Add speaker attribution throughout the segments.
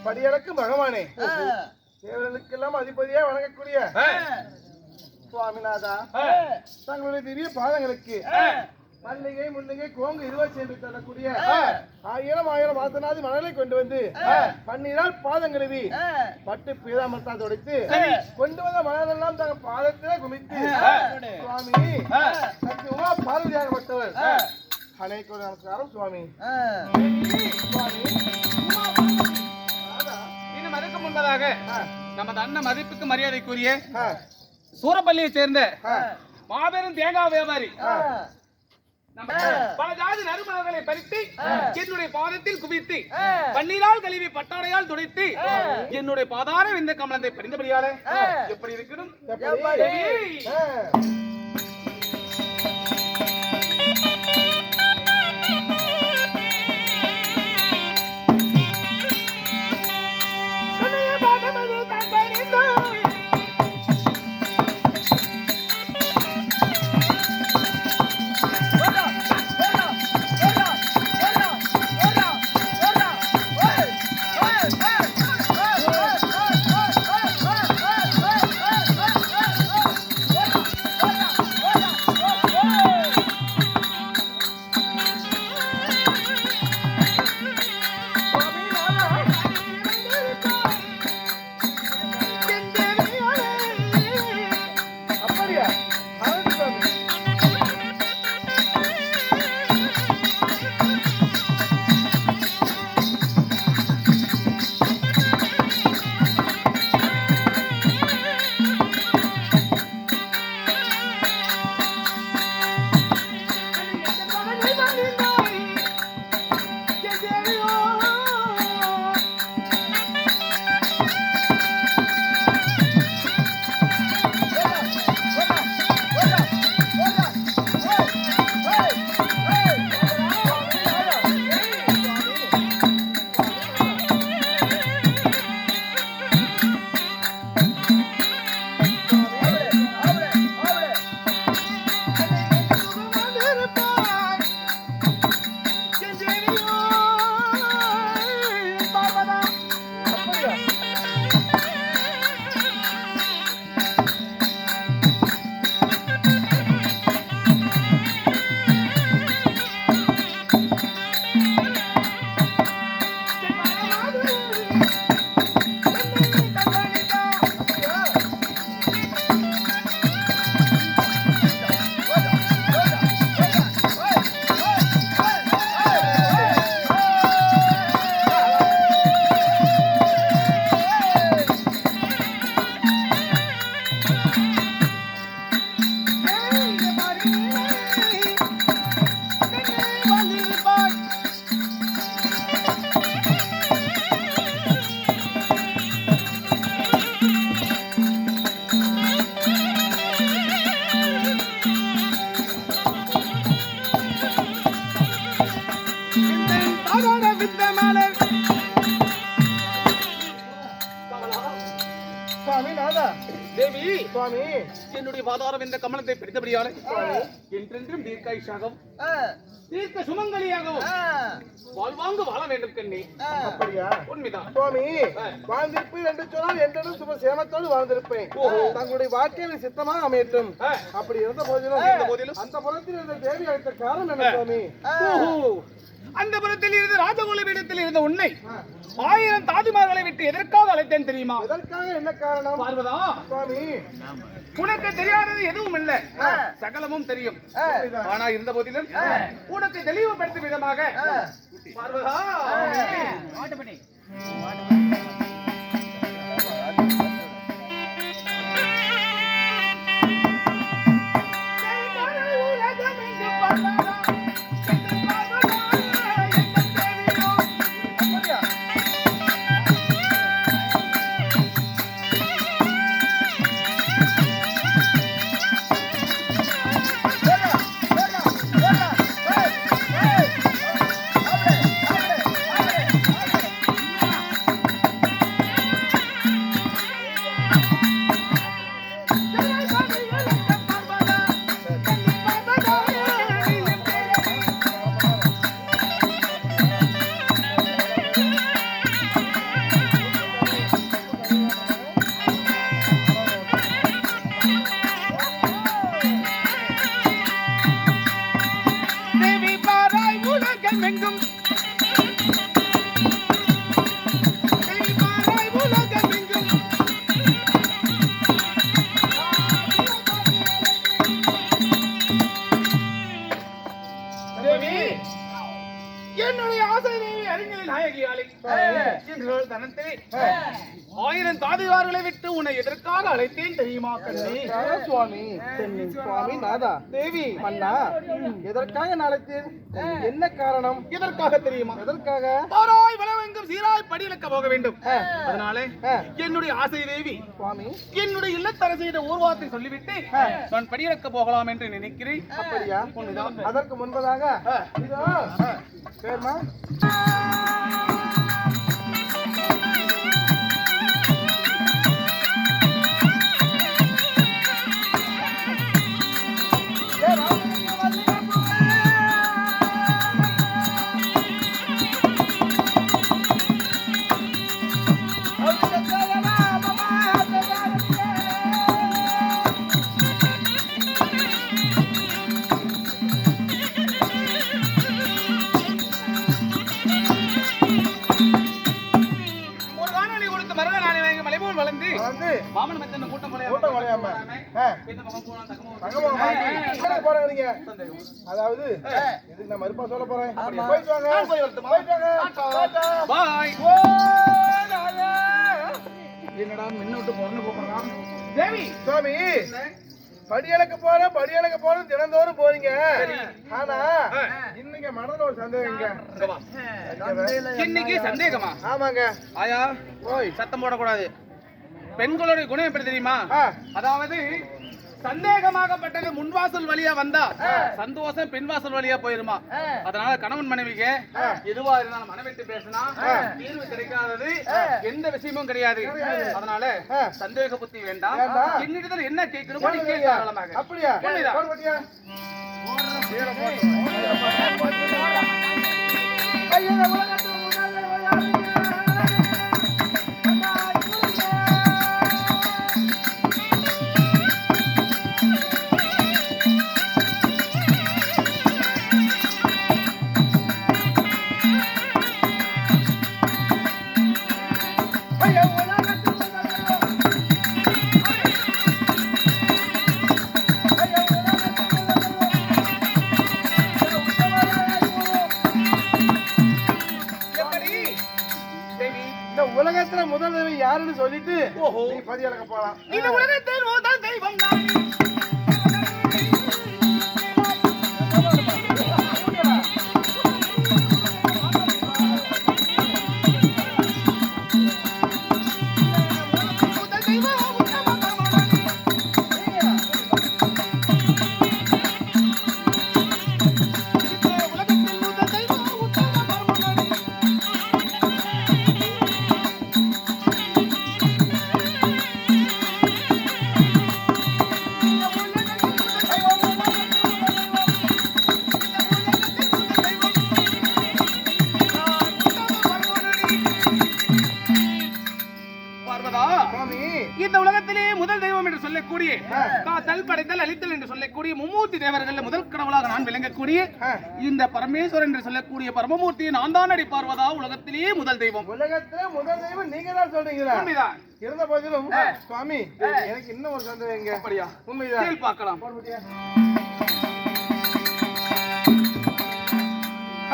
Speaker 1: படியளக்கு பகவானே, தேவர்களுக்கெல்லாம் அதிபதியா வணங்கக்கூடிய சுவாமிநாதா, தங்களுடைய திவ்ய பாதங்களுக்கு மல்லிகை முல்லிகை கோங்கு இருவா சென்று தரக்கூடிய ஆயிரம் ஆயிரம் வாசனாதி மணலை கொண்டு வந்து பன்னீரால் பாதம் கழுவி பட்டு பீதாமரத்தால் துடைத்து கொண்டு வந்த மணலெல்லாம் தங்கள் பாதத்திலே குமித்து சுவாமி உமா பார்வதியாகப்பட்டவர் அனைவருக்கும் நமஸ்காரம் சுவாமி.
Speaker 2: இன்னும் அதுக்கு முன்பதாக நமது அண்ணன் மதிப்புக்கு மரியாதைக்குரிய சூரப்பள்ளியை சேர்ந்த மாபெரும் தேங்காய் வியாபாரி பல ஜாதி நறுமணங்களை பறித்து என்னுடைய பாதத்தில் குவித்து பன்னீரால் கழுவி பட்டாடையால் துடைத்து என்னுடைய பாதார விந்த கமலத்தை பறிந்தபடியால எப்படி இருக்கணும்?
Speaker 1: சுவாமி
Speaker 2: என்னுடைய பாதாரம் இந்த கமலத்தை பிடித்தபடியாலே என்றென்றும் தீர்க்காயுஷாகவும் தீர்க்க சுமங்கலியாகவும் வாழ்வாங்கு வாழ வேண்டும் கண்ணே.
Speaker 1: அப்படியா?
Speaker 2: உண்மைதான்
Speaker 1: சுவாமி வாழ்ந்திருப்பேன் என்று சொன்னால் என்றும் சுப சேமத்தோடு வாழ்ந்திருப்பேன். தங்களுடைய வாழ்க்கையில் சித்தமாக அமையட்டும். அப்படி இருந்த போதிலும் அந்த புறத்தில் இருந்த தேவி அழைத்த காரணம் என்ன சுவாமி?
Speaker 2: அந்த புறத்தில் இருந்து ராஜகோல பீடத்தில் இருந்த உன்னை 1000 தாதிமார்களை விட்டு எதற்காக அழைத்தேன் தெரியுமா?
Speaker 1: எதற்காக? என்ன காரணம்?
Speaker 2: பார்வதா
Speaker 1: சுவாமி
Speaker 2: உனக்கு தெரியாதது எதுவும் இல்ல, சகலமும் தெரியும். ஆனா இருந்த போதிலும் உனக்கு தெளிவுபடுத்தும் விதமாக பார்வதா என்னுடைய ஆசை அறிஞரின் நாயகியாளி எங்கள் தனத்திலே 1000 தாதிவார்களை விட்டு உன்னை எதற்காக அழைத்தேன் தெரியுமா கண்ணே?
Speaker 1: சுவாமி சுவாமி நாதா தேவி மன்னா எதற்காக அழைத்தேன்? என்ன காரணம்?
Speaker 2: எதற்காக தெரியுமா?
Speaker 1: எதற்காக?
Speaker 2: பாராய் வளவெங்கும் சீராய் படியிலக்க போக வேண்டும். அதனாலே என்னுடைய ஆசை தேவி
Speaker 1: சுவாமி
Speaker 2: என்னுடைய இல்லத்தரசியிட ஊர்வாத்தை சொல்லிவிட்டு நான் படியிலக்க போகலாம் என்று நினைக்கிறேன்.
Speaker 1: அப்படியா? அதற்கு முன்பதாக இதோ பேர்மா
Speaker 2: மாமன் மச்சன் கூட்டம்
Speaker 1: போலையாம போறீங்க. அதாவது இது நான் மறுப்பா சொல்ல போறேன். போயிட்டு வாங்க.
Speaker 2: பாய். என்னடா மின்னோட்டு பொண்ணு போறான் தேவி
Speaker 1: சுவாமி படியலுக்கு போறோம் தினந்தோறும் போறீங்க. ஆனா இன்னைக்கு மனதில் ஒரு சந்தேகம்.
Speaker 2: இன்னைக்கு சந்தேகமா?
Speaker 1: ஆமாங்க.
Speaker 2: ஆயா ஓய் சத்தம் போடக்கூடாது. பெண்களுடைய குணம் எப்படி தெரியுமா? அதாவது சந்தேகமாகப்பட்டது முன்வாசல் வழியா வந்தா சந்தோஷம் பின்வாசல் வழியா போயிருமா. அதனால கணவன் மனைவிக்கு எதுவா இருந்தாலும் மனவிட்டு பேசினா தீர்வு கிடைக்காதது எந்த விஷயமும் கிடையாது. அதனால சந்தேக புத்தி வேண்டாம். என்னிடத்தில் என்ன கேட்கணும் கேட்கலாம்.
Speaker 1: அப்படியா? உலகத்துல முதல் தெய்வம் யாருன்னு சொல்லிட்டு நீ பதியலக்க போலாம்.
Speaker 2: இந்த உலகத்தில் முதல் தெய்வம் நான். சொல்லக்கூடிய மும்மூர்த்தி தேவர்கள் முதல் கடவுளாக நான் விளங்கக்கூடிய இந்த பரமேஸ்வரன் என்று சொல்லக்கூடிய பரமமூர்த்தியை நான் தான் அடி பார்வதா உலகத்திலேயே முதல் தெய்வம்.
Speaker 1: உலகத்திலே முதல் தெய்வம் நீங்க தான் சொல்றீங்களா?
Speaker 2: உண்மைதான்.
Speaker 1: இருந்த போதிலும் சுவாமி எனக்கு இன்னும் ஒரு சந்தேகம்.
Speaker 2: அப்படியா?
Speaker 1: உண்மைதான்.
Speaker 2: பார்க்கலாம்.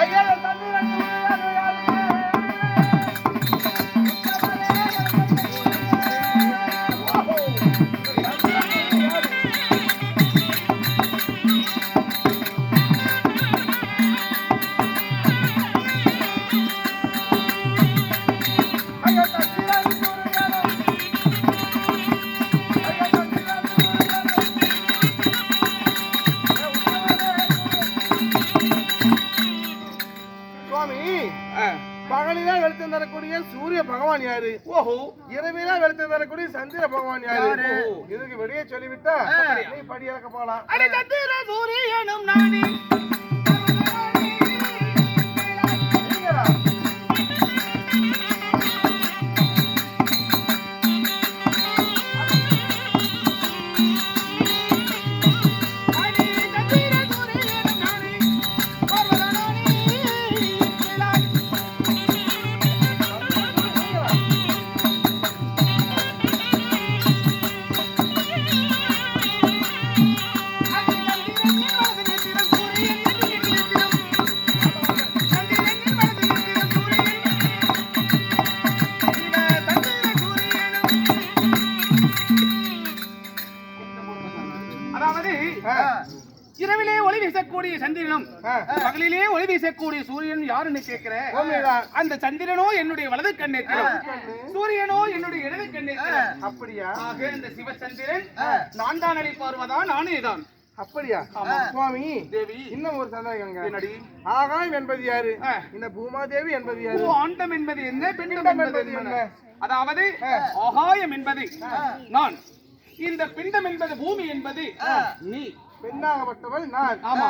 Speaker 1: ஐயா பகலிலே வெளுத்து தரக்கூடிய சூரிய பகவான் யாரு?
Speaker 2: ஓஹோ.
Speaker 1: இரவிலே வெளுத்து தரக்கூடிய சந்திர பகவான் யாரு? இதுக்கு வெளியே சொல்லிவிட்டா நீ படி இறக்க போலாம்.
Speaker 2: அட சந்திர சூரியனும் நானே. இரவிலே ஒளி வீசக்கூடிய சந்திரனும் பகலிலே ஒளி வீசக்கூடிய சூரியன் யாருன்னு கேட்கிறேன். அந்த சந்திரனோ என்னுடைய வலது கண்ணேத்திரம், சூரியனோ என்னுடைய இடது கண்ணேத்திரம்.
Speaker 1: அப்படியா?
Speaker 2: ஆக இந்த சிவச்சந்திரன் நான் தான் அடி பார்வதா நானே தான்.
Speaker 1: அப்படியா? சுவாமி
Speaker 2: தேவி
Speaker 1: இன்னும் ஒரு சந்தேகங்க.
Speaker 2: என்னடி?
Speaker 1: ஆகாயம் என்பது யாரு? இந்த பூமாதேவி என்பது யாரு?
Speaker 2: ஆண்டம் என்பது என்ன, பிண்டம் என்பது என்ன? அதாவது ஆகாயம் என்பது நான், இந்த பிண்டம் என்பது பூமி என்பது நீ.
Speaker 1: பெண்ணாகப்பட்டவள் நான்.
Speaker 2: ஆமா.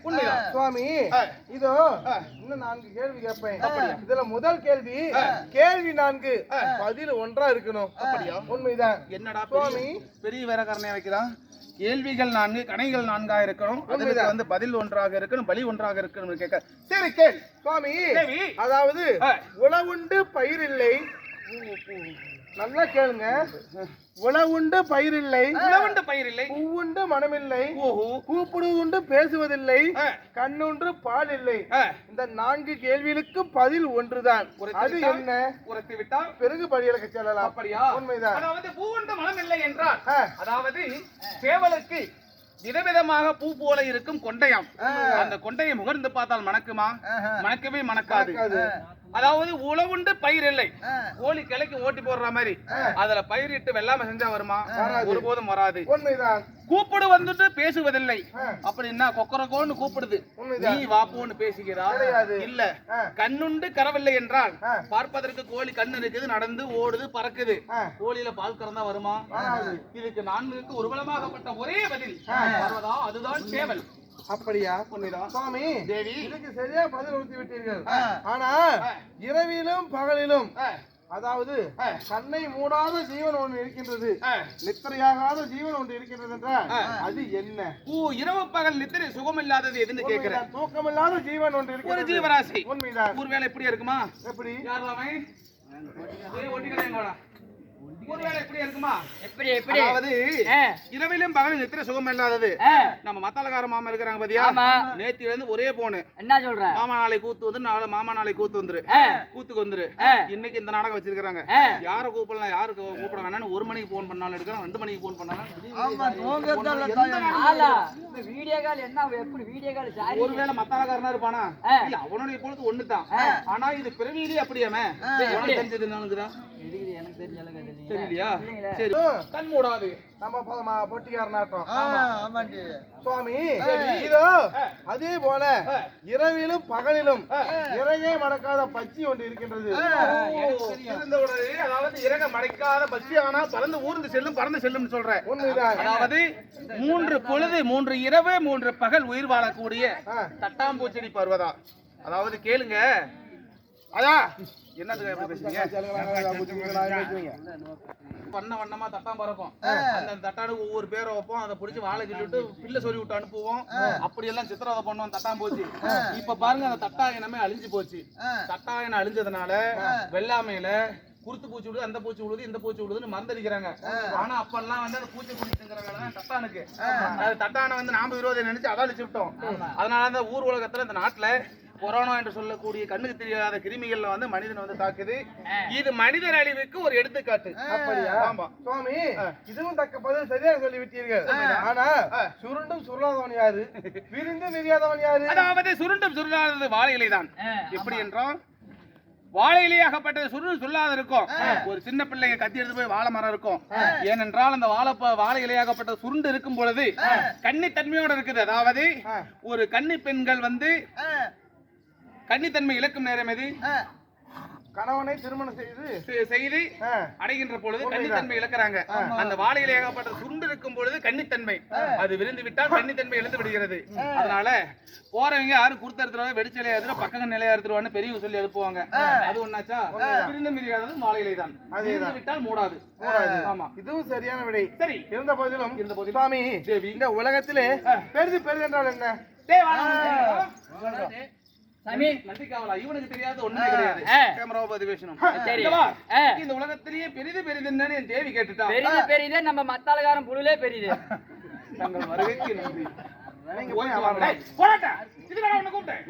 Speaker 1: உண்மைதான் சுவாமி. இதோ இன்னும் 4 கேள்வி கேட்பேன். இதுல முதல் கேள்வி, கேள்வி 4 பதில் ஒன்றா இருக்கணும். அப்படியா? உண்மைதான்.
Speaker 2: என்னடா
Speaker 1: சுவாமி
Speaker 2: பெரிய வேறக்காரனே வைக்கிறான். கேள்விகள் 4, கணைகள் 4 இருக்கணும். அதுக்கு வந்து பதில் ஒன்றாக இருக்கணும், பலி ஒன்றாக இருக்கணும் கேட்க.
Speaker 1: சரி கேள் சுவாமி. அதாவது உணவுண்டு பயிர் இல்லை. நல்லா கேளுங்க. உணவுண்டு பயிரில்லை,
Speaker 2: உணவுண்டு பயிரில்லை,
Speaker 1: பூவுண்டு மனமில்லை, கூப்பிடுவதுண்டு பேசுவதில்லை, கண்ணுண்டு பால் இல்லை. இந்த 4 கேள்விகளுக்கு பதில் ஒன்றுதான். அது என்ன?
Speaker 2: உரைத்து விட்டால்
Speaker 1: பிறகு படியலுக்கு செல்லலாம்.
Speaker 2: அப்படியா?
Speaker 1: உண்மைதான்.
Speaker 2: அதாவது பூவுண்டு மனம் இல்லை என்றால் அதாவது சேவலுக்கு விதவிதமாக பூ போல இருக்கும் கொண்டையாம். அந்த கொண்டையை முகர்ந்து பார்த்தால் மணக்குமா? மணக்கவே மணக்காது. அதாவது உழவுண்டு பயிர் இல்லை. கோழி கிளைக்கு ஓட்டி போடுற மாதிரி அதுல பயிரிட்டு வெள்ளாம செஞ்சா வருமா? ஒருபோதும் வராது.
Speaker 1: உண்மைதான்.
Speaker 2: கூப்பிடு வந்துட்டு பேசுவதில்லை. அப்படின்னா கொக்கரகோன்னு கூப்பிடுது, நீ வாப்போன்னு பேசுகிறா? இல்ல. கண்ணுண்டு கரவில்லை என்றால் பார்ப்பதற்கு கோழி கண்ணு இருக்குது, நடந்து ஓடுது, பறக்குது. கோழியில பால் கறந்தா வருமா? இதுக்கு 4க்கு உருவலமாகப்பட்ட ஒரே பதில் அதுதான் சேவல்.
Speaker 1: அப்படியா? சுவாமி தேவி இதுக்கு சரியா பதில் கொடுத்து விட்டீர்கள். ஆனா இரவிலும் பகலிலும் அதாவது கண்ணை மூடாத ஜீவன் ஒன்று இருக்கின்றது, நித்திரையாகாத ஜீவன் ஒன்று இருக்கின்றது என்றால் அது என்ன?
Speaker 2: இரவு பகல் நித்திரை சுகம் இல்லாதது எதுன்னு கேட்கிறேன்.
Speaker 1: தூக்கமில்லாத ஜீவன் ஒன்று இருக்கு,
Speaker 2: ஒரு ஜீவராசி.
Speaker 1: உண்மைதான்.
Speaker 2: ஒருவேளை எப்படி இருக்குமா?
Speaker 1: எப்படி?
Speaker 2: ஒருவேளை எப்படி இருக்குமா? அதாவது இரவிலும் பகலும் நித்திரை சுகம் இல்லாதது. நம்ம மத்தாலக்கார மாமா இருக்கிறாங்க பாத்தியா? நேத்தில இருந்து ஒரே போனு. என்ன சொல்ற? மாமா நாளை கூத்து வந்து நாளை மாமா நாளை கூத்து வந்துரு, கூத்துக்கு வந்துரு. இன்னைக்கு இந்த நாடகம் வச்சிருக்காங்க. யார கூப்பிடலாம், யாருக்கு கூப்பிட வேணாம்னு 1 மணிக்கு போன் பண்ணாலும் எடுக்கலாம், 2 மணிக்கு போன் பண்ணாலும். ஒருவேளை மத்தாலக்காரனா இருப்பானா? இல்ல, அவனுடைய பொழுது ஒண்ணுதான். ஆனா இது பிறவியிலே அப்படியாமே தெரிஞ்சதுன்னு தெரியலையா? சரி, கண் மூடாது.
Speaker 1: நம்ம பொட்டிக்காரனாட்டம். சுவாமி இதோ அதே போல இரவிலும் பகலிலும் இறகே மடக்காத பச்சி ஒன்று இருக்கின்றது.
Speaker 2: அதாவது இறக மடக்காத பச்சி, ஆனா பறந்து ஊர்ந்து செல்லும், பறந்து செல்லும் சொல்றேன்.
Speaker 1: உண்மைதான்.
Speaker 2: அதாவது 3 பொழுது 3 இரவு 3 பகல் உயிர் வாழக்கூடிய தட்டாம்பூச்செடி பருவதா. அதாவது கேளுங்க, அதான் என்னதுக்கு எப்படி பேசுறீங்க? வண்ண வண்ணமா தட்டாம் பறக்கும். அந்த தட்டானுக்கு ஒவ்வொரு பேரை வைப்போம். அதை பிடிச்சி வாழை கிள்ளிட்டு பிள்ளை சொல்லி விட்டு அனுப்புவோம். அப்படி எல்லாம் சித்திரவதை பண்ணுவோம். தட்டாம் போச்சு. இப்ப பாருங்க அந்த தட்டாயனமே அழிஞ்சு போச்சு. தட்டாயனம் அழிஞ்சதுனால வெள்ளாமையில குருத்து பூச்சி விடுது, அந்த பூச்சி விடுது, இந்த பூச்சி விடுதுன்னு மறந்தடிக்கிறாங்க. ஆனா அப்பெல்லாம் வந்து அந்த பூச்சி குடிச்சுங்கிற வேலை தான் தட்டானுக்கு. அது தட்டானை வந்து நாம விரோதம் நினைச்சு அழிச்சு விட்டோம். அதனால அந்த ஊர் உலகத்துல இந்த நாட்டுல கொரோனா என்று சொல்லக்கூடிய கண்ணுக்கு தெரியாத கிருமிகள்ல வந்து மனிதன் வந்து தாக்குது. இது மனிதர் அழிவுக்கு ஒரு எடுத்துக்காட்டு.
Speaker 1: அப்படியா?
Speaker 2: ஆமா
Speaker 1: சுவாமி, இதுவும் தக்க பதில் சரியாக சொல்லிவிட்டீர்கள். ஆனா சுருண்டும் சுருளாதவன் யாரு, விரிந்து விரியாதவன் யாரு?
Speaker 2: அதாவது சுருண்டும் சுருளாதது வாழை இலைதான். எப்படி என்றால் வாழை இலையாகப்பட்டது சுருள் சொல்லாத இருக்கும். ஒரு சின்ன பிள்ளைங்க கத்தி எடுத்து போய் வாழை மரம் இருக்கும். ஏனென்றால் அந்த வாழை இலையாகப்பட்ட சுருண்டு இருக்கும் பொழுது கன்னித்தன்மையோட இருக்குது. அதாவது ஒரு கன்னி பெண்கள் வந்து கன்னித்தன்மை இழக்கும் நேரம் எது?
Speaker 1: கணவனை திருமணம்
Speaker 2: செய்து அடைகின்ற பொழுது கன்னித்தன்மை இழக்கிறாங்க. அந்த வாழை இலையாகப்பட்ட சுருண்டு இருக்கும் பொழுது கன்னித்தன்மை அது விருந்து விட்டால் கன்னித்தன்மை இழந்து விடுகிறது. அதனால போறவங்க யாரும் குடுத்த எடுத்துருவாங்க, வெடிச்சலையா எடுத்துருவா, பக்கம் நிலையா எடுத்துருவான்னு பெரியவங்க சொல்லி எழுப்புவாங்க. அது ஒன்னாச்சா? விருந்து மிதியாதது வாழை இலை தான். விருந்து விட்டால் மூடாது. ஆமா, இதுவும் சரியான விடை. சரி, இருந்த போதிலும் சுவாமி, இந்த உலகத்திலே பெரிது பெரிது என்றால் என்ன? இவனுக்கு தெரியாது ஒண்ணுமே கிடையாது. கேமரா பதிவேஷனம். இந்த உலகத்திலேயே பெரிது பெரிதுன்னு என் தேவி கேட்டுட்டா.
Speaker 3: பெரிது பெரிது நம்ம மத்தாளகாரன் புழுலே பெரிது.
Speaker 2: தங்கள் வருகைக்கு நன்றி. நீங்க போய் போராட்டா இதுல உன்னை கூப்பிட்டேன்.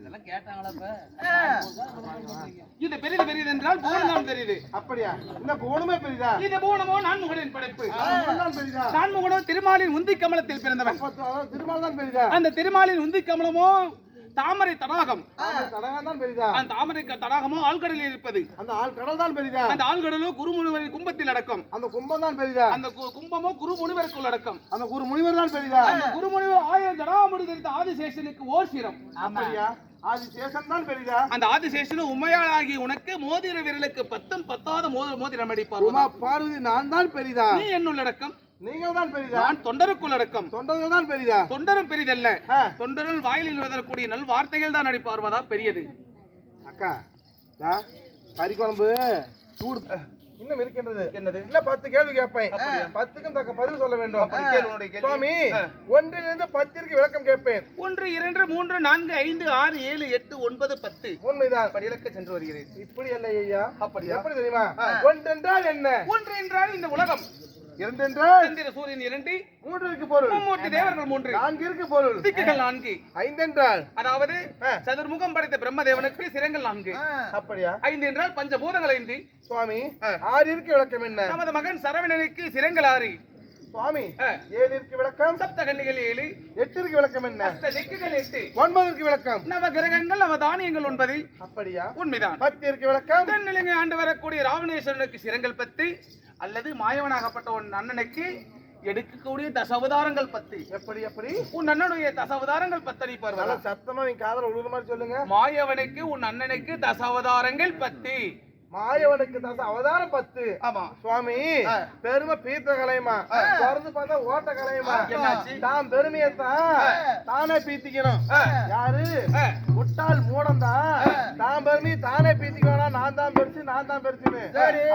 Speaker 2: இதெல்லாம் கேட்டாங்களா? இது பெரிது பெரிது என்றால் பூரணம் தெரியுது. அப்படியா? இந்த பூணமே பெரிதா? இந்த பூணமோ நான்முகனின் படைப்பு. நான்முகனும் திருமாலின் உந்தி கமலத்தில் பிறந்தவன். திருமால் தான் பெரிதா? அந்த திருமாலின் உந்தி கமலமோ தாமரை தடாகம். தான் பெரிதா? அந்த தாமரை தடாகமோ ஆழ்கடலில் இருப்பது. அந்த ஆழ்கடல் தான் பெரிதா? அந்த ஆழ்கடலோ குருமுனிவரின் கும்பத்தில் அடக்கம். அந்த கும்பம் தான் பெரிதா? அந்த கும்பமோ குருமுனிவருக்குள் அடக்கம். அந்த குருமுனிவர் தான் பெரிதா? அந்த குருமுனிவர் 1000 ஜடாமுடி தரித்த ஆதிசேஷனுக்கு ஓர் சிரம். அப்படியா? ஆதிசேஷன் தான் பெரிதா? அந்த ஆதிசேஷன் உமையாளாகி உனக்கு மோதிர விரலுக்கு 10 பத்தாவது மோதிரம் அடிப்பார். பார்வதி நான் தான் பெரிதா? நீ என்னுள்ளடக்கம். நீங்கள் தான் பெரிதா? நான் தொண்டருக்குள் அடக்கம். தொண்டர்கள் தான் பெரிதா? தொண்டரும் பெரிதல்ல. தொண்டர்கள் வாயிலில் வரக்கூடிய நல் வார்த்தைகள் தான் அடிப்பார்வதா பெரியது. அக்கா கறி குழம்பு சூடு இன்னும் இருக்கின்றது. என்னது? இல்ல 10 கேள்வி கேட்பேன். 10க்கும் தக்க பதில் சொல்ல வேண்டும். சுவாமி, 1லிருந்து 10ற்கு விளக்கம் கேட்பேன். 1 2 3 4 5 6 7 8 9 10. உண்மைதான். படியிலக்க சென்று வருகிறேன். இப்படி அல்ல ஐயா. அப்படியா? எப்படி தெரியுமா? 1 என்றால் என்ன? 1 என்றால் இந்த உலகம். 2 என்றால் சந்திர சூரியன் 2. 3 இருக்கு பொருள். 3 தேவர்கள் 3. 4 இருக்கு பொருள். திக்குகள் 4. 5 என்றால் அதாவது சதுர்முகம் படைத்த பிரம்மதேவனுக்கு சிரங்கள் 4. அப்படியா? 5 என்றால் பஞ்சபூதங்கள் 5. சுவாமி, 6 இருக்கு விளக்கம் என்ன? நமது மகன் சரவணனுக்கு சிரங்கள் 6. சுவாமி, 7 இருக்கு விளக்கம். சப்தகன்னிகள் 7. 8 இருக்கு விளக்கம் என்ன? அஷ்ட திக்குகள் 8. 9 இருக்கு விளக்கம். நவ கிரகங்கள் நவ தானியங்கள் 9. அப்படியா? உண்மைதான். 10 இருக்கு விளக்கம். தென்னிலங்கை ஆண்டு வரக்கூடிய ராவணேஸ்வரனுக்கு சிரங்கள் 10. அல்லது மாயவனாகப்பட்ட உன் அண்ணனுக்கு எடுக்கக்கூடிய தசாவதாரங்கள் 10. எப்படி எப்படி? உன் அண்ணனுடைய தசாவதாரங்கள் 10 அடிப்பார். சத்தமா நீங்க காதல உழுது மாதிரி சொல்லுங்க. மாயவனுக்கு உன் அண்ணனுக்கு தசாவதாரங்கள் 10. மாயவனுக்கு அவதாரம் 10. ஆமா சுவாமி, பெருமை பீத்த கலையுமா, பிறந்து பார்த்தா ஓட்ட கலையுமா. தான் பெருமையத்தான் தானே பீத்திக்கணும். யாரு? முட்டாள் மூடம் தான் தான் பெருமையை தானே பீத்திக்கணும். நான் தான் பெருசு, நான் தான் பெருசுன்னு.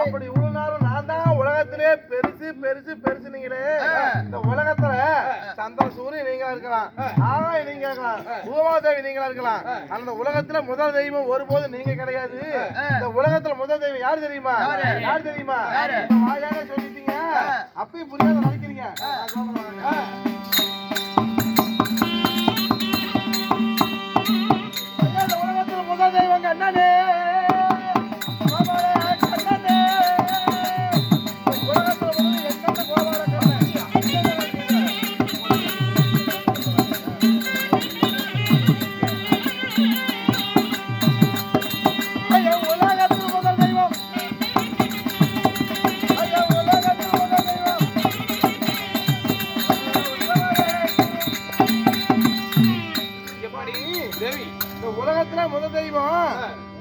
Speaker 2: அப்படி இவ்வளவு நேரம் நான் தான் உலகத்திலே பெருசு பெருசு பெருசுனீங்களே. இந்த உலகத்துல சந்திர சூரியன் நீங்களா இருக்கலாம், ஆகாயம் நீங்க இருக்கலாம், பூமாதேவி நீங்களா இருக்கலாம். அந்த உலகத்துல முதல் தெய்வம் ஒருபோதும் நீங்க கிடையாது. இந்த உலகத்துல முதல் தெய்வம் யார் தெரியுமா? யார் தெரியுமா? வாயால சொல்லிட்டீங்க, அப்பயும் புரியாத நினைக்கிறீங்க. உலகத்துல முதல் தெய்வம் அண்ணனே.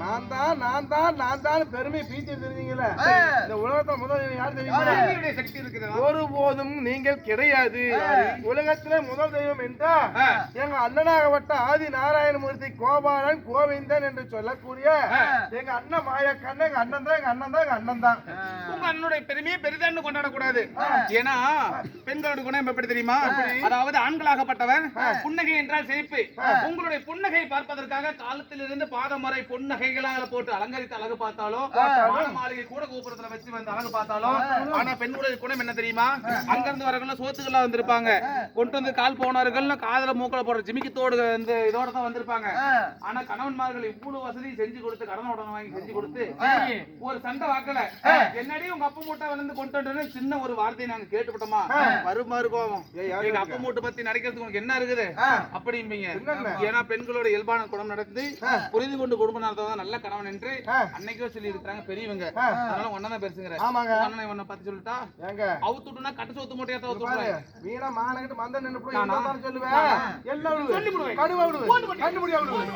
Speaker 1: நான் தான் பெருமை பீச்சு தெரிஞ்சீங்களே. இந்த உலகத்துல முதல் யார் தெரியுமா?
Speaker 2: என்னுடைய சக்தி இருக்கிறதா?
Speaker 1: ஒருபோதும் நீங்கள் கிடையாது. உலகத்திலே முதல் தெய்வம் என்றா எங்க அண்ணனாகப்பட்ட ஆதி நாராயணமூர்த்தி கோபாலன் கோவிந்தன் என்று சொல்லக்கூடிய எங்க அண்ணன் மாயக்கண்ணன். எங்க அண்ணன் தான்.
Speaker 2: உங்க அண்ணனுடைய பெருமையை பெரிதான்னு கொண்டாடக்கூடாது. ஏன்னா பெண்களுடைய குணம் எப்படி தெரியுமா? அதாவது ஆண்களாகப்பட்டவன் புன்னகை என்றால் சிரிப்பு. உங்களுடைய புன்னகை பார்ப்பதற்காக காலத்திலிருந்து பாதம் வரை புன்னகைகளாக போட்டு அலங்கரித்து அழகு பார்த்தாலும், மாளிகை கூட கோபுரத்துல வச்சு வந்து அழகு பார்த்தாலும், ஆனா பெண்களுடைய குணம் என்ன தெரியுமா? அங்கிருந்து வரவங்க சோத்துக்கெல்லாம் வந்திருப்பாங்க, கொண்டு வந்து கால் போனவர்கள் காதல மூக்கல போடுற ஜிமிக்கத்தோடு இந்த இதோட தான் வந்திருப்பாங்க. ஆனா கணவன்மார்கள் இவ்வளவு வசதி செஞ்சு கொடுத்து கடன் உடனே வாங்கி செஞ்சு கொடுத்து ஒரு சண்டை வாக்கல, என்னடி உங்க அப்பா மூட்டை வந்து கொண்டு வந்து சின்ன ஒரு வார்த்தையை நாங்க கேட்டுவிட்டோமா மறுமாறு கோவம், எங்க அப்பா மூட்டை பத்தி நடக்கிறதுக்கு உனக்கு என்ன இருக்குது அப்படிம்பீங்க. ஏன்னா பெண்களோட இயல்பான குணம் நடந்து புரிந்து கொண்டு குடும்பம் நடத்ததான் நல்ல கணவன் என்று அன்னைக்கே சொல்லி இருக்கிறாங்க பெரியவங்க. அதனால ஒன்னதான் பெருசுங்கிற அண்ணனை ஒன்ன பத்தி சொல்லிட்டா அவுத்துட்டுனா கட்டு சோத்து மூட்டையா தான்
Speaker 1: வீணா மானகிட்டு மந்த நின்று போய் சொல்லுவேன். எல்லாம் சொல்லி விடுவேன். கடுவா விடுவேன். கண்டுபிடியா விடுவேன்.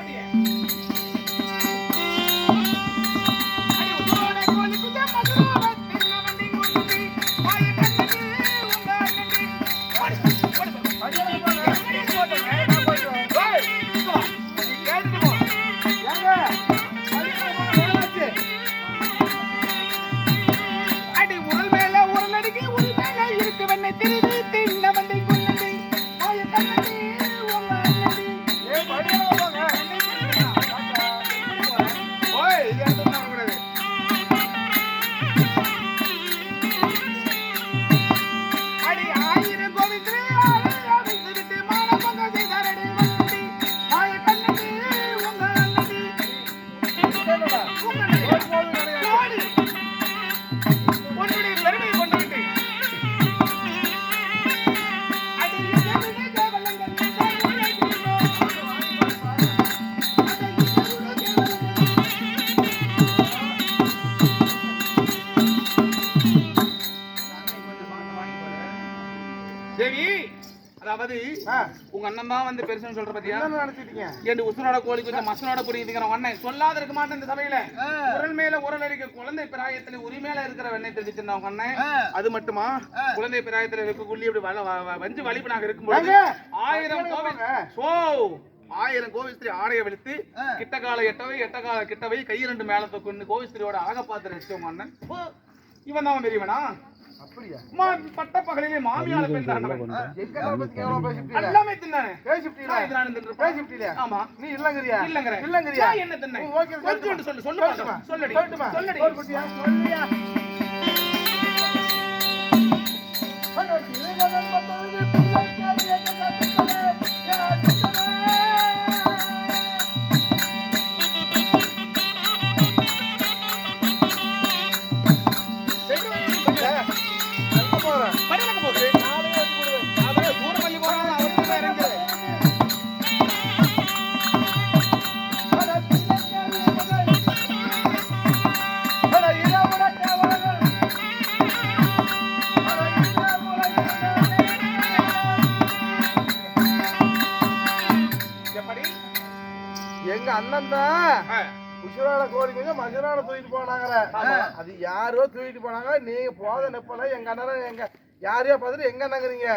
Speaker 2: உங்க அண்ணன் தான் வந்து பெருசுன்னு சொல்ற பத்தியா?
Speaker 1: நினைச்சிட்டீங்க
Speaker 2: என் உசுரோட கோழி கொஞ்சம் மசனோட புரியுதுங்கிற அண்ணன் சொல்லாத இருக்க மாட்டேன் இந்த சபையில. உரல் மேல உரல் அடிக்க குழந்தை பிராயத்துல உரிமையில இருக்கிற வெண்ணெய் தெரிவிச்சிருந்தா உங்க அண்ணன். அது மட்டுமா குழந்தை பிராயத்துல இருக்கக்குள்ளி இப்படி வஞ்சு வலிப்பு நாங்க இருக்கும்போது 1000 கோவிஸ்திரி ஆடைய வெளுத்து கிட்ட கால எட்டவை கிட்டவை கை 2 மேல தூக்கு கோவிஸ்திரியோட அழக பார்த்து ரசிச்ச உங்க அண்ணன். இவன் தான் பெரியவனா?
Speaker 1: அப்படியா?
Speaker 2: பட்ட பகலிலே மாமியால பெண் தாண்டவன்.
Speaker 1: எல்லாமே தின்னானே. ஆமா. நீ இல்லங்கறியா? இல்லங்கறியா?
Speaker 2: என்ன தின்ன?
Speaker 1: ஓகே
Speaker 2: சொல்லுமா. சொல்லியா. எங்க அண்ணன் தான் உசுராட கோழி கொஞ்சம் மஞ்சளாட தூக்கிட்டு போனாங்க. அது யாரோ தூக்கிட்டு போனாங்க. நீங்க போத நெப்பல எங்க அண்ணன் எங்க யாரையோ பார்த்துட்டு எங்க அண்ணங்கிறீங்க.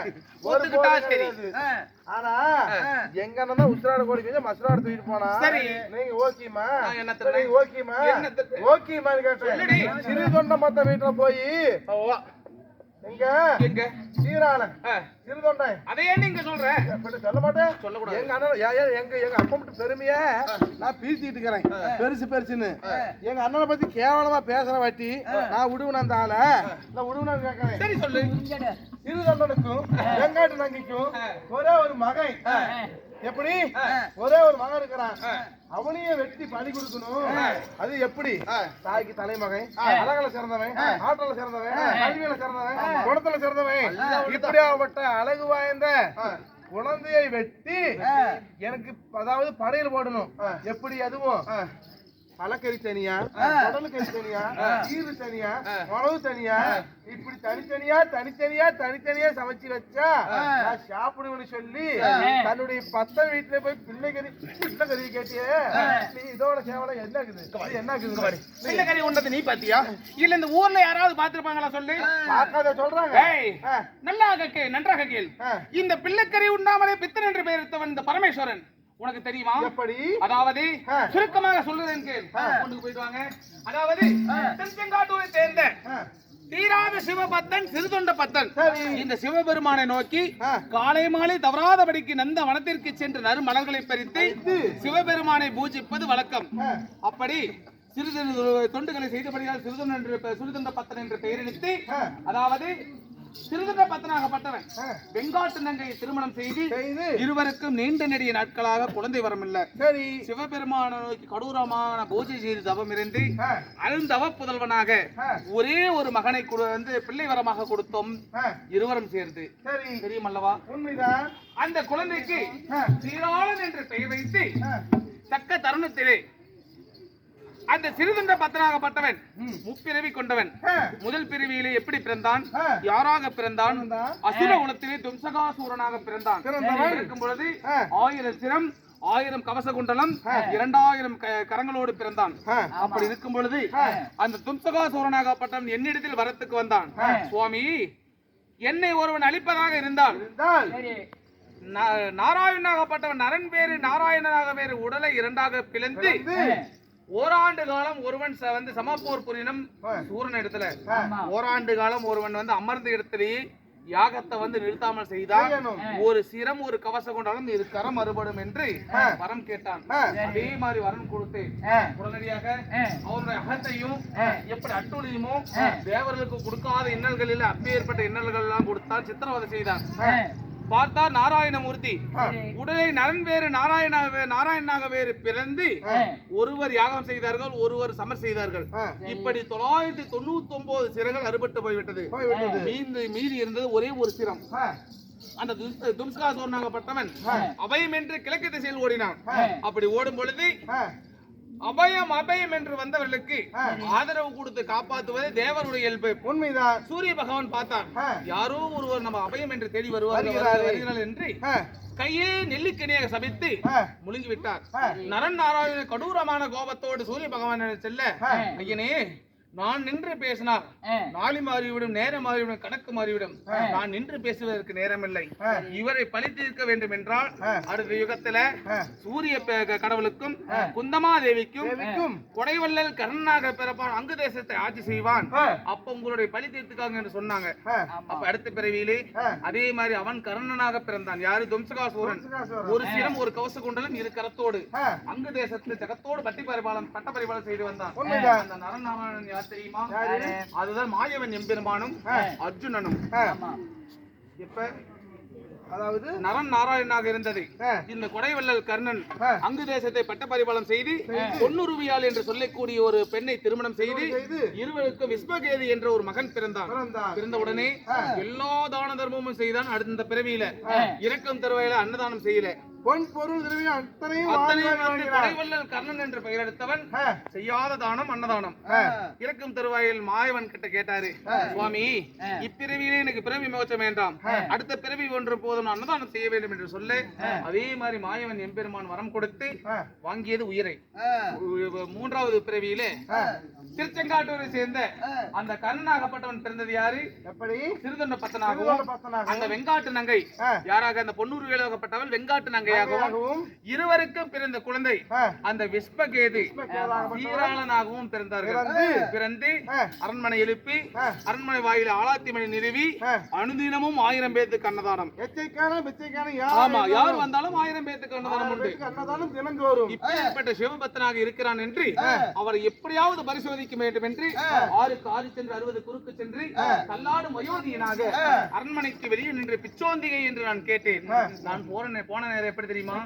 Speaker 2: ஆனா எங்க அண்ணன் தான் உசுராட கோழி கொஞ்சம் மசுராட தூக்கிட்டு போனா. நீங்க ஓகேமா ஓகேமான்னு கேட்டேன். சிறு தொண்ட மத்த வீட்டுல போய் எங்க சீரான சிறு தொண்டை அதையே நீங்க சொல்ற
Speaker 1: சொல்ல மாட்டேன். சொல்லக்கூடாது. எங்க அண்ணன் எங்க அப்பா மட்டும் பெருமைய நான் பீசிட்டு இருக்கிறேன் பெருசுன்னு. எங்க அண்ணனை பத்தி கேவலமா பேசுற வாட்டி நான் விடுவேன். அந்த ஆளை நான் விடுவேன்னு கேட்கறேன்.
Speaker 2: சரி சொல்லு.
Speaker 1: சிறு தொண்டனுக்கும் வெங்காட்டு நங்கிக்கும் ஒரே ஒரு மகன். எப்படி ஒரே ஒரு மகன் இருக்கிறான். அவனையே வெட்டி பலி கொடுக்கணும். அது எப்படி? தாய்க்கு தலைமகன், அழகுல சிறந்தவன், ஆற்றல சிறந்தவன், கல்வியில சிறந்தவன், குணத்துல சிறந்தவன், இப்படியாப்பட்ட அழகு வாய்ந்த குழந்தையை வெட்டி எனக்கு அதாவது படையில் போடணும். எப்படி? அதுவும் மலக்கறி தனியா, உடலுக்கறி தனியா, ஈரு தனியா, உணவு தனியா, இப்படி தனித்தனியா சமைச்சு வச்சா நான் சாப்பிடுவேன்னு சொல்லி தன்னுடைய பத்தன் வீட்டுல போய் பிள்ளை கறி கேட்டியே, நீ இதோட கேவலம் என்ன இருக்குது?
Speaker 2: பிள்ளை கறி உண்டது நீ பாத்தியா? இல்ல இந்த ஊர்ல யாராவது பாத்துருப்பாங்களா சொல்லு?
Speaker 1: பார்க்காத சொல்றாங்க.
Speaker 2: நன்றாக கேள். இந்த பிள்ளைக்கறி உண்ணாமலே பித்தன் என்று பெயர் எடுத்தவன் இந்த பரமேஸ்வரன் உனக்கு தெரியுமா?
Speaker 1: எப்படி?
Speaker 2: அதாவது சுருக்கமாக சொல்றேன் கேள். கொண்டு போயிட்டு வாங்க. அதாவது திருச்செங்காட்டூரை சேர்ந்த தீராத சிவபக்தன் சிறுதொண்ட பக்தன் இந்த சிவபெருமானை நோக்கி காலை மாலை தவறாதபடிக்கு நந்த வனத்திற்கு சென்று நறுமலர்களை பறித்து சிவபெருமானை பூஜிப்பது வழக்கம். அப்படி சிறு தொண்டுகளை செய்தபடியால் சிறுதொண்ட பக்தன் என்று பெயரெடுத்து, அதாவது சிறுதொண்ட பக்தனாகப்பட்டவன் வெங்காட்டு நங்கையை திருமணம் செய்து இருவருக்கும் நீண்ட நெடிய நாட்களாக குழந்தை வரமில்லை.
Speaker 1: சரி,
Speaker 2: சிவபெருமான நோக்கி கடூரமான பூஜை செய்து தவம் இருந்து அருந்தவ புதல்வனாக ஒரே ஒரு மகனை பிள்ளை வரமாக கொடுத்தோம் இருவரும் சேர்ந்து. தெரியுமல்லவா?
Speaker 1: உண்மைதான்.
Speaker 2: அந்த குழந்தைக்கு சீராளன் என்று பெயர் வைத்து தக்க தருணத்திலே அந்த சிறுதொண்ட பக்தனாகப்பட்டவன் முப்பிறவி கொண்டவன். முதல் பிறவியிலே எப்படி பிறந்தான்? யாராக பிறந்தான்? அசுர குலத்திலே தும்சகாசூரனாக பிறந்தான். இருக்கும் பொழுது 1000 சிரம், 1000 கவச குண்டலம், 2000 கரங்களோடு பிறந்தான். அப்படி இருக்கும் பொழுது அந்த தும்சகாசூரனாகப்பட்டவன் என்னிடத்தில் வரத்துக்கு வந்தான். சுவாமி, என்னை ஒருவன் அழிப்பதாக இருந்தால் நாராயணனாகப்பட்டவன் நரன் வேறு நாராயணனாக வேறு உடலை இரண்டாக பிளந்து ஓராண்டு காலம் ஒருவன் சமப்போர் புரியினும் சூரன் இடத்துல ஓராண்டு காலம் ஒருவன் அமர்ந்த இடத்திலேயே யாகத்தை நிறுத்தாமல் செய்தால் ஒரு சிரம் ஒரு கவச கொண்டாலும் இரு கரம் அறுபடும் என்று வரம் கேட்டான். அதே மாதிரி வரம் கொடுத்து உடனடியாக அவருடைய அகத்தையும் எப்படி அட்டுழியுமோ தேவர்களுக்கு கொடுக்காத இன்னல்களில் அப்பேற்பட்ட இன்னல்கள் எல்லாம் கொடுத்தான். சித்திரவதை செய்தான். பார்த்தா நாராயணமூர்த்தி உடலை நரன் வேறு நாராயணனாக வேறு பிறந்து ஒருவர் யாகம் செய்தார்கள், ஒருவர் சமர் செய்தார்கள். இப்படி 999 சிரங்கள் அறுபட்டு போய்விட்டது. மீதி இருந்தது ஒரே ஒரு சிரம். அந்த தும்ஸ்காசூரனாகப்பட்டவன் அபயம் என்று கிழக்கு திசையில் ஓடினான். அப்படி ஓடும் பொழுது அபயம் அபயம் என்று வந்தவர்களுக்கு ஆதரவு கொடுத்து காப்பாற்றுவது தேவனுடைய இயல்பு.
Speaker 1: உண்மைதான்.
Speaker 2: சூரிய பகவான் பார்த்தான், யாரோ ஒருவர் நம்ம அபயம் என்று தேடி வருவார்கள் என்று கையே நெல்லிக்கனியாக சபித்து முழுங்கி விட்டார். நரன் நாராயண கடூரமான கோபத்தோடு சூரிய பகவான் செல்ல, ஐயனே, நான் நின்று பேசினார் நாளை மாறிவிடும், நேரம் மாறிவிடும், கணக்கு மாறிவிடும். நான் நின்று பேசுவதற்கு நேரமில்லை. இவரை பழித்திருக்க வேண்டும் என்றால் அடுத்த யுகத்துல சூரிய கடவுளுக்கும் குந்தமாதேவிக்கும் கொடைவள்ளல் கர்ணனாக பிறப்பான், அங்கு தேசத்தை ஆட்சி செய்வான். அப்ப உங்களுடைய பழி தீர்த்துக்காங்க என்று சொன்னாங்க. அப்ப அடுத்த பிறவியிலே அதே மாதிரி அவன் கர்ணனாக பிறந்தான். யாரு? தும்சகாசூரன். ஒரு சிரம் ஒரு கவச குண்டலம் இரு கரத்தோடு அங்கு தேசத்துல ஜகத்தோடு பட்ட பரிபாலம் செய்து வந்தான். அந்த நரநாராயணன் தெரியுமா? அதுதான் மாயவன் எம்பெருமானும் அர்ஜுனனும். இப்ப அதாவது நரன் நாராயணனாக இருந்தது. இந்த கொடைவள்ளல் கர்ணன் அங்கு தேசத்தை பட்ட பரிபாலம் செய்து பொன்னுருவியால் என்று சொல்லக்கூடிய ஒரு பெண்ணை திருமணம் செய்து இருவருக்கும் விஸ்வகேதி என்ற ஒரு மகன் பிறந்தான். பிறந்தவுடனே எல்லா தான தர்மமும் செய்தான். அடுத்த பிறவியில இரக்கம் தருவாயில அன்னதானம் செய்யல.
Speaker 1: பொன் பொருள்
Speaker 2: கொடைவள்ளல் கர்ணன் என்று பெயர் எடுத்தவன் செய்யாத தானம் அன்னதானம். இறக்கும் தருவாயில் மாயவன் கிட்ட கேட்டாரு, சுவாமி, இப்பிறவியிலே எனக்கு பிறவி மோட்சம் வேண்டாம், அடுத்த பிறவி ஒன்று போதும் அன்னதானம் செய்ய வேண்டும் என்று சொல்ல, அதே மாதிரி மாயவன் எம்பெருமான் வரம் கொடுத்து வாங்கியது உயிரை. 3வது பிறவியிலே திருச்செங்காட்டூரை சேர்ந்த அந்த கர்ணனாகப்பட்டவன் பிறந்தது யாரு?
Speaker 1: எப்படி?
Speaker 2: சிறுதொண்ட பக்தனாகவும் அந்த வெங்காட்டு நங்கை யாராக அந்த பொன்னூறு வேலாகப்பட்டவள் வெங்காட்டு நங்கையாகவும் இருவருக்கும் பிறந்த குழந்தை அந்த விஸ்வகேது சீராளனாகவும் பிறந்தார்கள். பிறந்து அரண்மனை எழுப்பி அரண்மனை வாயில ஆளாத்தி மணி நிறுவி அனுதினமும் 1000 பேத்துக்கு அன்னதானம். ஆமா, யார் வந்தாலும் 1000 பேத்துக்கு அன்னதானம் உண்டு. இப்பேற்பட்ட சிவபக்தனாக இருக்கிறான் என்று அவர் எப்படியாவது பரிசோதிக்க வேண்டும் என்று 6க்கு 6 சென்று 60 குறுக்கு சென்று கல்லாடும் வயோதியனாக அரண்மனைக்கு வெளியே நின்று பிச்சோந்திகை என்று நான் கேட்டேன். நான் போன நேரம் எப்படி தெரியுமா?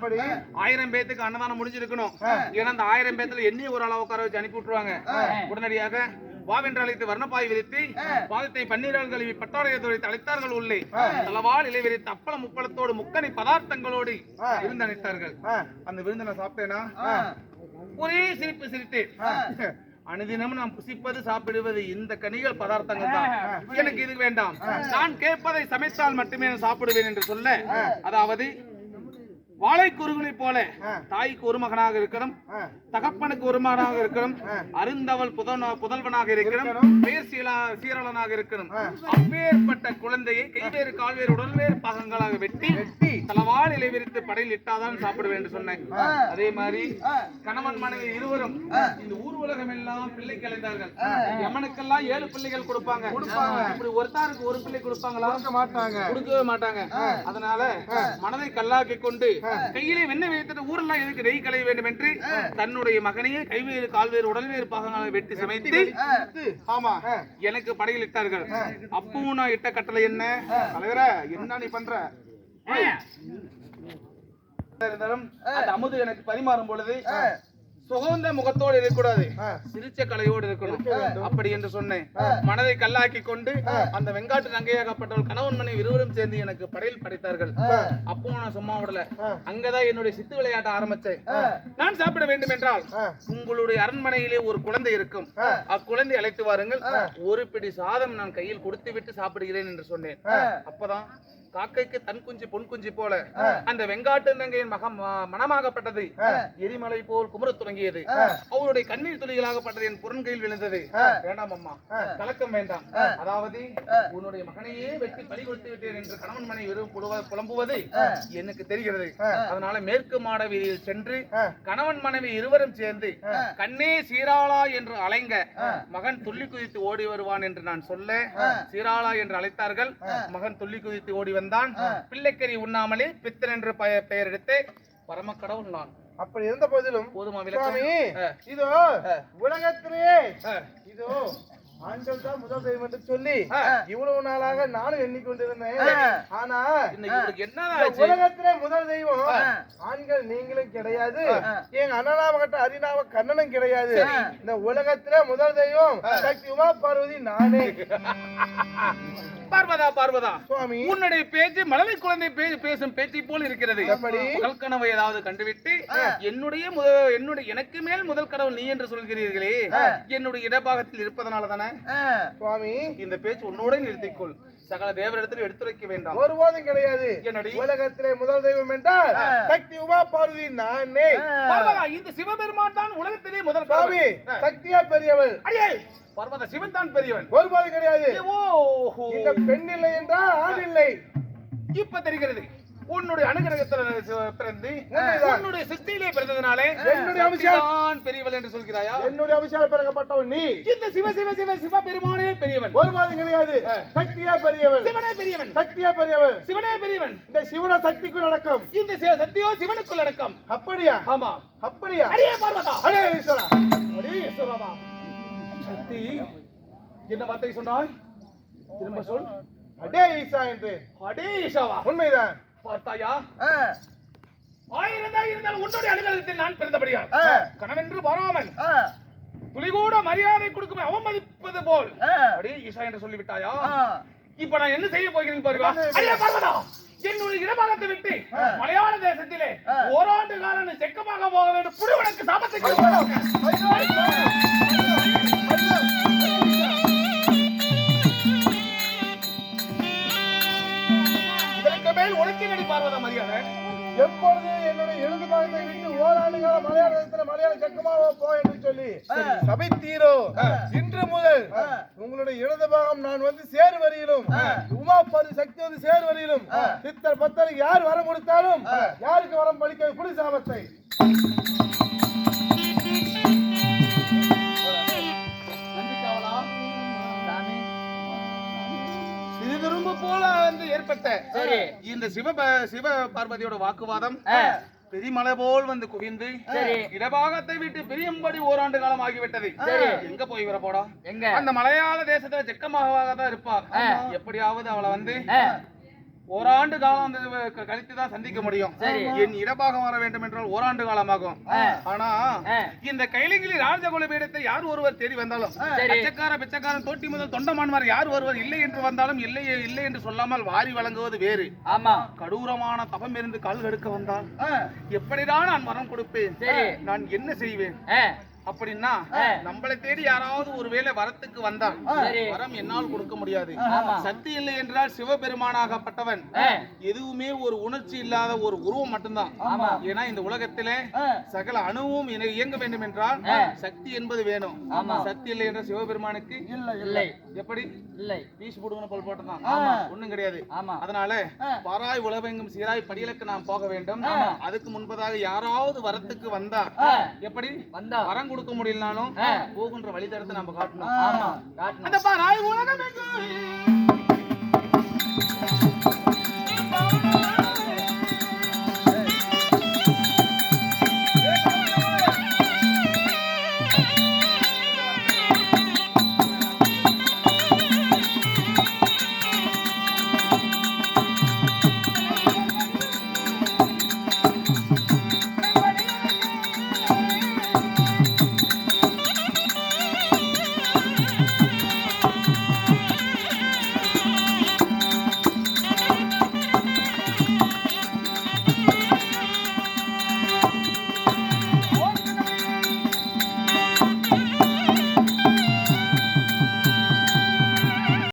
Speaker 2: 1000 பேத்துக்கு அன்னதானம் முடிஞ்சிருக்கணும். ஏன்னா அந்த 1000 பேத்துல எண்ணி ஒரு அளவு உட்கார வச்சு அனுப்பி விட்டுருவாங்க. உடனடியாக வாவென்று அழைத்து வர்ணப்பாய் விரித்து பாதத்தை பன்னீரால் கழுவி பட்டாடையத்தோடு அழைத்தார்கள். உள்ளே தலவால் இலை விரித்து அப்பளம் முப்பளத்தோடு முக்கணி பதார்த்தங்களோடு விருந்து அழைத்தார்கள். அந்த விருந்தினை சாப்பிட்டேனா ஒரே சிரிப்பு சிரித்தேன். அனுதினமும் நாம் புசிப்பது சாப்பிடுவது இந்த கனிகள் பதார்த்தங்கள் தான். எனக்கு இது வேண்டாம். நான் கேட்பதை சமைத்தால் மட்டுமே நான் சாப்பிடுவேன் என்று சொல்ல, அதாவது வாழை குறுகுலை போல தாய்க்கு ஒரு மகனாக இருக்கணும், தகப்பனுக்கு ஒரு மகனாக இருக்கணும், அருந்தவள் புதல்வனாக இருக்கணும், பெயர் சீரலனாக இருக்கணும். அப்பேற்பட்ட குழந்தையை கைவேறு கால்வேறு உடல்வேறு பாகங்களாக வெட்டி தலவாள் இலை விரித்து படையில் இட்டாதான் சாப்பிடுவேன் என்று சொன்னேன். அதே மாதிரி கணவன் மனைவி இருவரும் இந்த ஊர் உலகம் எல்லாம் பிள்ளை கலைந்தார்கள். யமனுக்கெல்லாம் 7 பிள்ளைகள் கொடுப்பாங்க. இப்படி ஒருத்தாருக்கு ஒரு பிள்ளை கொடுப்பாங்களா? கொடுக்கவே மாட்டாங்க. அதனால மனதை கல்லாக்கி கொண்டு கையிலே வெண்ணெய் வைத்துட்டு ஊரெல்லாம் எதுக்கு நெய் களைய வேண்டும் என்று தன்னுடைய மகனையே கைவேறு கால்வேறு உடல்வேறு பாகங்களை வெட்டி சமைத்து ஆமா எனக்கு படையில் இட்டார்கள். அப்பவும் நான் இட்ட கட்டளை என்ன? தலைவர என்ன நீ பண்ற? இருந்தாலும் அந்த அமுது எனக்கு பரிமாறும் பொழுது சுகந்த முகத்தோடு இருக்கக்கூடாது, சிரிச்ச கலையோடு இருக்கணும். அப்படி என்று சொன்னேன். மனதை கல்லாக்கி கொண்டு அந்த வெங்காட்டு நங்கையாகப்பட்டவள் கணவன் மனைவி இருவரும் சேர்ந்து எனக்கு படையில் படைத்தார்கள். அப்போ நான் சும்மா விடல, அங்கதான் என்னுடைய சித்து விளையாட்ட ஆரம்பிச்சேன். நான் சாப்பிட வேண்டும் என்றால் உங்களுடைய அரண்மனையிலே ஒரு குழந்தை இருக்கும், அக்குழந்தை அழைத்து வாருங்கள், ஒரு பிடி சாதம் நான் கையில் கொடுத்து விட்டு சாப்பிடுகிறேன் என்று சொன்னேன். அப்பதான் காக்கைக்கு தன் குஞ்சு பொன் குஞ்சு போல அந்த வெங்காட்டு நங்கையின் மனமாகப்பட்டது எரிமலை போல் குமரத் தொடங்கியது. அவருடைய கண்ணீர் துளிகளாகப்பட்டது என் புறன்கையில் விழுந்தது. வேண்டாம் அம்மா, கலக்கம் வேண்டாம். அதாவது உன்னுடைய மகனையே வெட்டி பலி கொடுத்து விட்டேன் என்று கணவன் மனைவி புலம்புவது எனக்கு தெரிகிறது. அதனால மேற்கு மாட வீதியில் சென்று கணவன் மனைவி இருவரும் சேர்ந்து கண்ணே சீராளா என்று அலைங்க மகன் துள்ளி குதித்து ஓடி வருவான் என்று நான் சொல்ல, சீராளா என்று அழைத்தார்கள். மகன் துள்ளி குதித்து ஓடி வந்தான். பிள்ளைக்கறி உண்ணாமலே பித்தன் என்று பெயர் எடுத்து பரம கடவுள் நான்.
Speaker 1: அப்படி இருந்த போதிலும்
Speaker 2: போதுமா
Speaker 1: சுவாமி, இதோ உலகத்திலே இதோ ஆண்கள் தான் முதல் தெய்வம் என்று சொல்லி இவ்வளவு நாளாக நானும் எண்ணிக்கொண்டிருந்தேன். ஆனா உலகத்திலே முதல் தெய்வம் ஆண்கள் நீங்களும் கிடையாது, எங்க அண்ணனாவகட்ட அரிநாவ கண்ணனும் கிடையாது. இந்த உலகத்திலே முதல் தெய்வம் சக்தி உமா பார்வதி நானே.
Speaker 2: பார்வதா பார்வதா
Speaker 1: சுவாமி,
Speaker 2: உன்னுடைய பேச்சு மழலை குழந்தை பேசும் பேச்சை போல் இருக்கிறது. முதல் கனவை ஏதாவது கண்டுவிட்டு என்னுடைய எனக்கு மேல் முதல் கடவுள் நீ என்று சொல்கிறீர்களே, என்னுடைய இடபாகத்தில் இருப்பதனால தானே
Speaker 1: சுவாமி இந்த
Speaker 2: பேச்சு உன்னோட நிறுத்திக்கொள். சகல தேவரிடத்தில் எடுத்துரைக்க வேண்டாம்.
Speaker 1: ஒருபோதும் கிடையாது. உலகத்திலே முதல் தெய்வம் என்றால் சக்தி உமா பார்வதி நானே.
Speaker 2: இந்த சிவபெருமான் தான் உலகத்திலே முதல்
Speaker 1: சுவாமி. சக்தியா பெரியவள்
Speaker 2: பர்வத சிவன் தான் பெரியவன்.
Speaker 1: ஒருபோது கிடையாது. இந்த பெண் இல்லை என்றால் ஆண் இல்லை.
Speaker 2: இப்ப தெரிகிறது. உன்னுடைய அனுகிரகத்தில் பிறந்து உன்னுடைய சித்தியிலே பிறந்ததனாலே
Speaker 1: என்னுடைய அம்சம்
Speaker 2: பெரியவள் என்று சொல்கிறாயா?
Speaker 1: என்னுடைய அம்சம் பிறக்கப்பட்டவன் நீ.
Speaker 2: இந்த சிவ சிவ சிவ சிவ பெருமானே பெரியவன்.
Speaker 1: ஒருபோது கிடையாது. சக்தியா பெரியவன்.
Speaker 2: சிவனே பெரியவன்.
Speaker 1: சக்தியா பெரியவன்.
Speaker 2: சிவனே பெரியவன்.
Speaker 1: இந்த சிவன சக்திக்குள் அடக்கம்.
Speaker 2: இந்த சக்தியோ சிவனுக்குள் அடக்கம்.
Speaker 1: அப்படியா?
Speaker 2: ஆமா.
Speaker 1: அப்படியா?
Speaker 2: அடே பார்வதா,
Speaker 1: அடே ஈஸ்வரா,
Speaker 2: அடே ஈஸ்வரா. சக்தி என்ன வார்த்தை சொன்னாய்? திரும்ப சொல்.
Speaker 1: அடே ஈசா என்று.
Speaker 2: அடே ஈசாவா?
Speaker 1: உண்மைதான்.
Speaker 2: பார்த்தாயா? ஆயிரம் இருந்தால் உன்னுடைய அனுகிரகத்தில் நான் பிறந்தபடியா கனவென்று வராமல் துளி கூட மரியாதை கொடுக்கும் அவமதிப்பது போல் அடே ஈசா என்று சொல்லிவிட்டாயா? இப்ப நான் என்ன செய்ய போகிறேன் பாருங்க. அடே பார்வதா, என்னுடைய இடபாகத்தை விட்டு மலையாள தேசத்திலே ஓராண்டு காலம் செக்கமாக போக வேண்டும். புடிவனுக்கு சாபத்தை உனக்கு நடி பார்வதா மரியாதை.
Speaker 1: எப்பொழுது என்னுடைய எழுது பாகத்தை விட்டு ஓராண்டு காலம் மலையாள செக்கமாக போ என்று சொல்லி சபைத்தீரோ, இன்று முதல் உங்களுடைய இடது பாகம் நான் வந்து சேரு வரையிலும் உமா பார்வதி சக்தி வந்து சேரு வரையிலும் சித்தர் பத்தருக்கு யார் வரம் கொடுத்தாலும் யாருக்கு வரம் பலிக்க புலி சாபத்தை.
Speaker 2: திரும்ப போல வந்து ஏற்பட்ட இந்த சிவ பார்வதியோட வாக்குவாதம் பெரியமலை போல் வந்து குவிந்து இடபாகத்தை விட்டு பிரியும்படி ஓராண்டு காலம் ஆகிவிட்டது. எங்க போய் வர போடா? எங்க அந்த மலையாள தேசத்துல செக்கமாக தான் இருப்பா. எப்படியாவது அவளை வந்து ஓராண்டு காலம் கழித்து தான் சந்திக்க முடியும்.
Speaker 3: சரி.
Speaker 2: என் இடபாகம் வர வேண்டும் என்றால் ஓராண்டு காலமாகும். ஆனா இந்த கைலிங்கிலி ராஜகுல பீடத்தை யார் ஒருவர் தேடி வந்தாலும் பிச்சைக்காரன் தோட்டி முதல் தொண்டமான்மார் யார் ஒருவர் இல்லை என்று வந்தாலும் இல்லை இல்லை என்று சொல்லாமல் வாரி வழங்குவது வேறு.
Speaker 3: ஆமா.
Speaker 2: கடூரமான தபம் இருந்து கால் எடுக்க வந்தால் எப்படிதான் நான் வரம் கொடுப்பேன்? நான் என்ன செய்வேன்? அப்படின்னா நம்மளை தேடி யாராவது ஒருவேளை வரத்துக்கு வந்தால் வரம் என்னால் கொடுக்க முடியாது. சக்தி இல்லை என்றால் சிவபெருமானாகப்பட்டவன் எதுவுமே ஒரு உணர்ச்சி இல்லாத ஒரு உருவம் மட்டும்தான். ஏன்னா இந்த உலகத்திலே சகல அணுவும் இயங்க வேண்டும் என்றால் சக்தி என்பது வேணும். சக்தி இல்லை என்ற சிவபெருமானுக்கு இல்லை. எப்படி இல்லை? வீசு போடுவன போல் போட்டதான் ஒண்ணும் கிடையாது. அதனால பாராய் உலகெங்கும் சீராய் படியிலக்கு நாம் போக வேண்டும். அதுக்கு முன்பதாக யாராவது வரத்துக்கு வந்தா எப்படி வரம் கொடுக்க முடியலனாலும் போகின்ற வழித்தடத்தை நம்ம காட்டணும். அந்த பாராய் உலகம்